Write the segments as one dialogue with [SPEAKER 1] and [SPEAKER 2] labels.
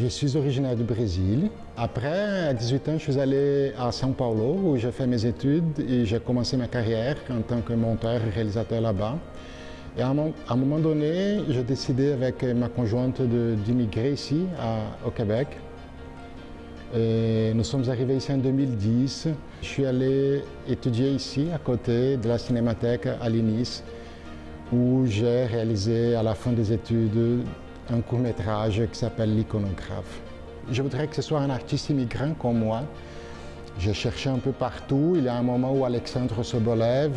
[SPEAKER 1] Je suis originaire du Brésil. Après, à 18 ans, je suis allé à São Paulo où j'ai fait mes études et j'ai commencé ma carrière en tant que monteur et réalisateur là-bas. Et à un moment donné, j'ai décidé avec ma conjointe d'immigrer ici, au Québec. Et nous sommes arrivés ici en 2010. Je suis allé étudier ici, à côté de la Cinémathèque à Nice, où j'ai réalisé à la fin des études un court-métrage qui s'appelle L'Iconographe. Je voudrais que ce soit un artiste immigrant comme moi. J'ai cherché un peu partout. Il y a un moment où Alexandre Sobolev,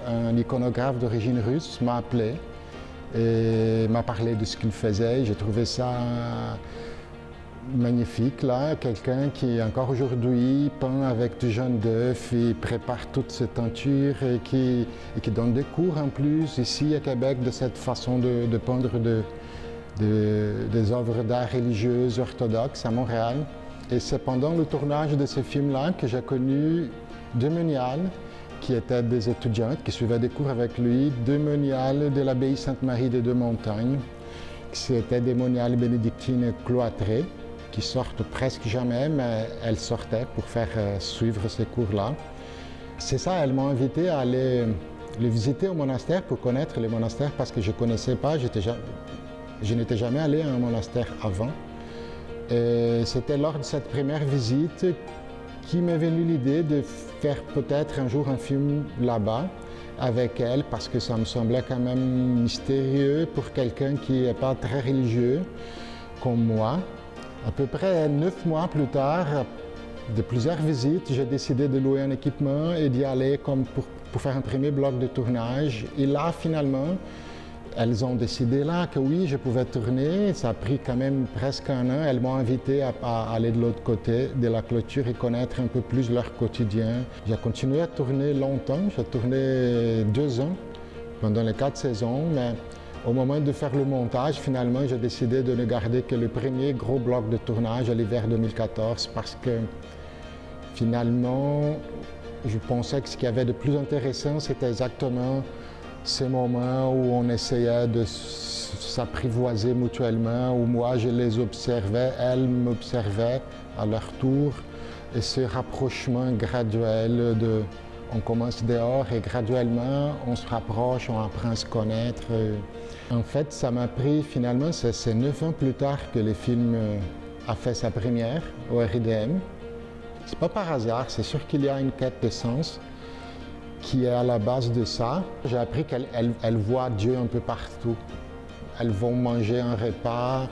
[SPEAKER 1] un iconographe d'origine russe, m'a appelé et m'a parlé de ce qu'il faisait. J'ai trouvé ça magnifique, là. Quelqu'un qui, encore aujourd'hui, peint avec du jaune d'œuf et prépare toutes ces teintures et qui donne des cours en plus ici à Québec de cette façon de peindre des œuvres d'art religieuses orthodoxes à Montréal. Et c'est pendant le tournage de ce film-là que j'ai connu deux moniales qui étaient des étudiantes qui suivaient des cours avec lui, deux moniales de l'abbaye Sainte-Marie des Deux-Montagnes. C'était des moniales bénédictines cloîtrées qui sortent presque jamais, mais elles sortaient pour faire suivre ces cours-là. C'est ça, elles m'ont invité à aller les visiter au monastère pour connaître les monastères parce que je ne connaissais pas, je n'étais jamais allé à un monastère avant. Et c'était lors de cette première visite qui m'est venue l'idée de faire peut-être un jour un film là-bas avec elle parce que ça me semblait quand même mystérieux pour quelqu'un qui n'est pas très religieux comme moi. À peu près 9 mois plus tard, de plusieurs visites, j'ai décidé de louer un équipement et d'y aller comme pour faire un premier bloc de tournage. Et là, finalement, elles ont décidé là que oui, je pouvais tourner. Ça a pris quand même presque un an. Elles m'ont invité à aller de l'autre côté de la clôture et connaître un peu plus leur quotidien. J'ai continué à tourner longtemps. J'ai tourné 2 ans pendant les 4 saisons. Mais au moment de faire le montage, finalement, j'ai décidé de ne garder que le premier gros bloc de tournage à l'hiver 2014 parce que finalement, je pensais que ce qu'il y avait de plus intéressant, c'était exactement ces moments où on essayait de s'apprivoiser mutuellement, où moi je les observais, elles m'observaient à leur tour, et ce rapprochement graduel on commence dehors et graduellement on se rapproche, on apprend à se connaître. En fait, ça m'a pris finalement, c'est 9 ans plus tard que le film a fait sa première au RIDM. C'est pas par hasard, c'est sûr qu'il y a une quête de sens qui est à la base de ça. J'ai appris qu'elles voient Dieu un peu partout. Elles vont manger un repas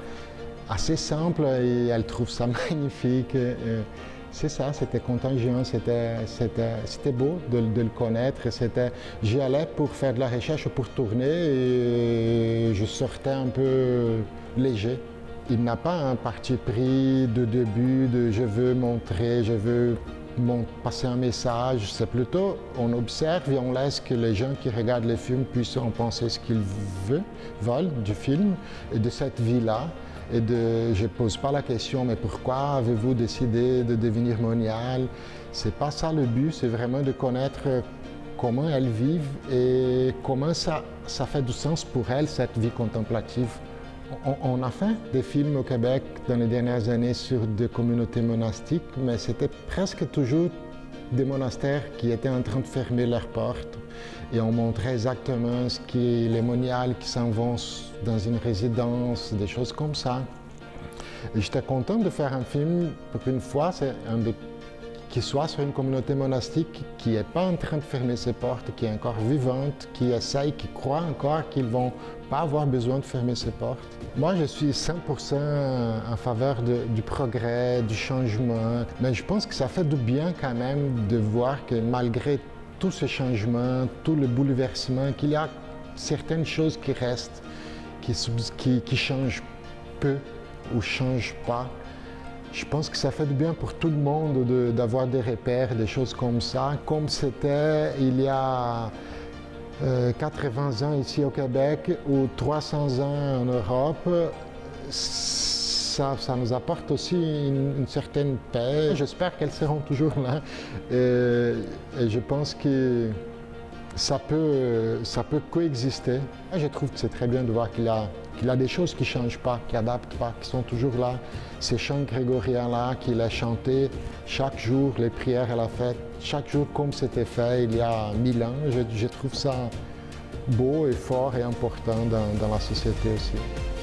[SPEAKER 1] assez simple et elles trouvent ça magnifique. C'est ça, c'était contagieux, c'était beau de le connaître. J'y allais pour faire de la recherche, pour tourner et je sortais un peu léger. Il n'a pas un parti pris de début de je veux montrer, je veux passer un message. C'est plutôt on observe et on laisse que les gens qui regardent les films puissent en penser ce qu'ils veulent du film et de cette vie-là. Et je ne pose pas la question, mais pourquoi avez-vous décidé de devenir moniale? C'est pas ça le but, c'est vraiment de connaître comment elles vivent et comment ça fait du sens pour elles, cette vie contemplative. On a fait des films au Québec dans les dernières années sur des communautés monastiques, mais c'était presque toujours des monastères qui étaient en train de fermer leurs portes. Et on montrait exactement ce qui est les moniales qui s'en vont dans une résidence, des choses comme ça. Et j'étais content de faire un film, pour une fois, qui soit sur une communauté monastique qui n'est pas en train de fermer ses portes, qui est encore vivante, qui essaye, qui croit encore qu'ils ne vont pas avoir besoin de fermer ses portes. Moi, je suis 100% en faveur du progrès, du changement, mais je pense que ça fait du bien quand même de voir que malgré tout ce changement, tout le bouleversement, qu'il y a certaines choses qui restent, qui changent peu ou changent pas. Je pense que ça fait du bien pour tout le monde d'avoir des repères, des choses comme ça, comme c'était il y a 80 ans ici au Québec ou 300 ans en Europe. Ça nous apporte aussi une certaine paix. J'espère qu'elles seront toujours là. Et je pense que ça peut coexister. Je trouve que c'est très bien de voir qu'il il y a des choses qui ne changent pas, qui n'adaptent pas, qui sont toujours là. Ces chants grégoriens-là qu'il a chantés chaque jour, les prières à la fête, chaque jour comme c'était fait il y a 1000 ans, je trouve ça beau et fort et important dans la société aussi.